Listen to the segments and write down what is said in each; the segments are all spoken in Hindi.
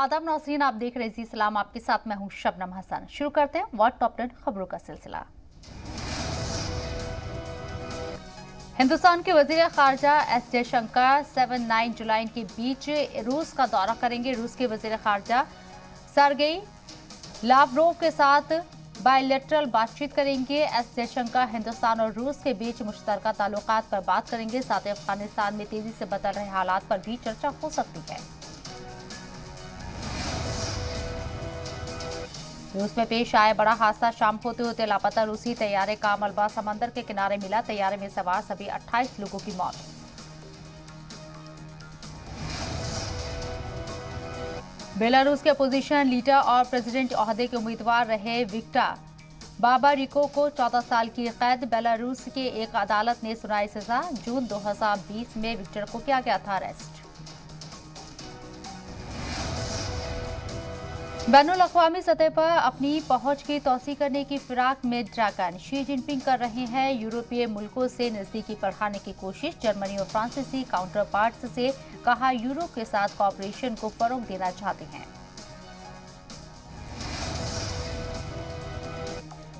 आदाब नाज़रीन, आप देख रहे हैं जी सलाम, आपके साथ मैं हूं शबनम हसन। शुरू करते हैं वर्ल्ड टॉप 10 खबरों का सिलसिला। हिंदुस्तान के वजीर खारजा एस जयशंकर 7-9 जुलाई के बीच रूस का दौरा करेंगे। रूस के वजीर खारजा सर्गेई लावरोव के साथ बायलैटरल बातचीत करेंगे। एस जयशंकर हिंदुस्तान और रूस के बीच मुश्तरका ताल्लुकात पर बात करेंगे। साथ ही अफगानिस्तान में तेजी से बदल रहे हालात पर भी चर्चा हो सकती है। रूस में पेश आए बड़ा हादसा, शाम होते होते लापता रूसी तैयारे का मलबा समंदर के किनारे मिला। तैयारे में सवार सभी 28 लोगों की मौत। बेलारूस के अपोजिशन लीडर और प्रेसिडेंट ओहदे के उम्मीदवार रहे विक्टर बाबारिको को 14 साल की कैद। बेलारूस के एक अदालत ने सुनाई सजा। जून 2020 में विक्टर को किया गया था अरेस्ट। बैनुल-अक़वामी सतह पर अपनी पहुंच की तौसी करने की फिराक में ड्रैगन शी जिनपिंग कर रहे हैं यूरोपीय मुल्कों से नजदीकी बढ़ाने की कोशिश। जर्मनी और फ्रांसीसी काउंटर पार्ट्स से कहा यूरोप के साथ कॉपरेशन को फरोग देना चाहते हैं।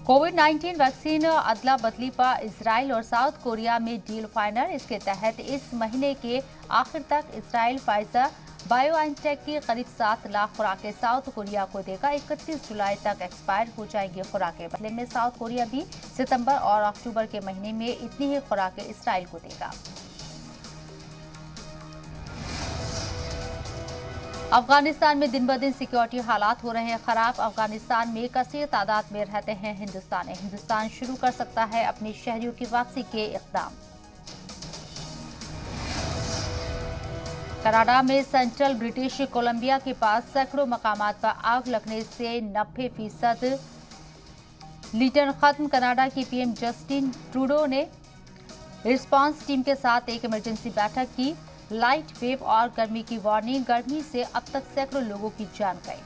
कोविड-19 वैक्सीन अदला बदली पर इजराइल और साउथ कोरिया में डील फाइनल। इसके तहत इस महीने के आखिर तक इजराइल फाइजर बायोएनटेक की करीब 7 लाख खुराकें साउथ कोरिया को देगा। 31 जुलाई तक एक्सपायर हो जाएंगी खुराकें। बदले में साउथ कोरिया भी सितंबर और अक्टूबर के महीने में इतनी ही खुराकें इजराइल को देगा। अफगानिस्तान में दिन ब दिन सिक्योरिटी हालात हो रहे हैं खराब। अफगानिस्तान में कसीर तादाद में रहते हैं हिंदुस्तानी। हिंदुस्तान शुरू कर सकता है अपनी शहरियों की वापसी के इक़दाम। कनाडा में सेंट्रल ब्रिटिश कोलंबिया के पास सैकड़ों मकामात पर आग लगने से 90% लीटर खत्म। कनाडा की पीएम जस्टिन ट्रूडो ने रिस्पांस टीम के साथ एक इमरजेंसी बैठक की। लाइट वेव और गर्मी की वार्निंग। गर्मी से अब तक सैकड़ों लोगों की जान गई।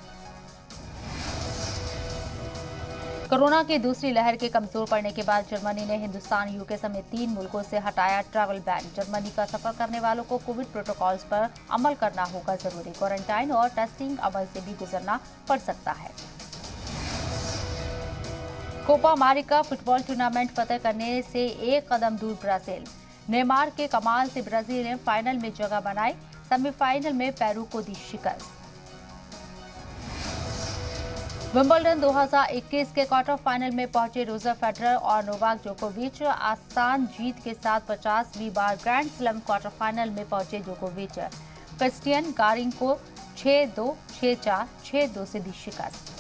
कोरोना की दूसरी लहर के कमजोर पड़ने के बाद जर्मनी ने हिंदुस्तान, यूके समेत 3 मुल्कों से हटाया ट्रैवल बैन। जर्मनी का सफर करने वालों को कोविड प्रोटोकॉल्स पर अमल करना होगा जरूरी। क्वारंटाइन और टेस्टिंग अमल से भी गुजरना पड़ सकता है। कोपा अमेरिका फुटबॉल टूर्नामेंट फतह करने से एक कदम दूर ब्राजील। नेमार के कमाल से ब्राजील ने फाइनल में जगह बनाई। सेमीफाइनल में पेरू को दी शिकस्त। विंबलडन 2021 के क्वार्टर फाइनल में पहुंचे रोजर फेडरर और नोवाक जोकोविच। आसान जीत के साथ 50वीं बार ग्रैंड स्लैम क्वार्टर फाइनल में पहुंचे जोकोविच। क्रिस्टियन गारिंग को 6-2, 6-4, 6-2 से दी शिकस्त।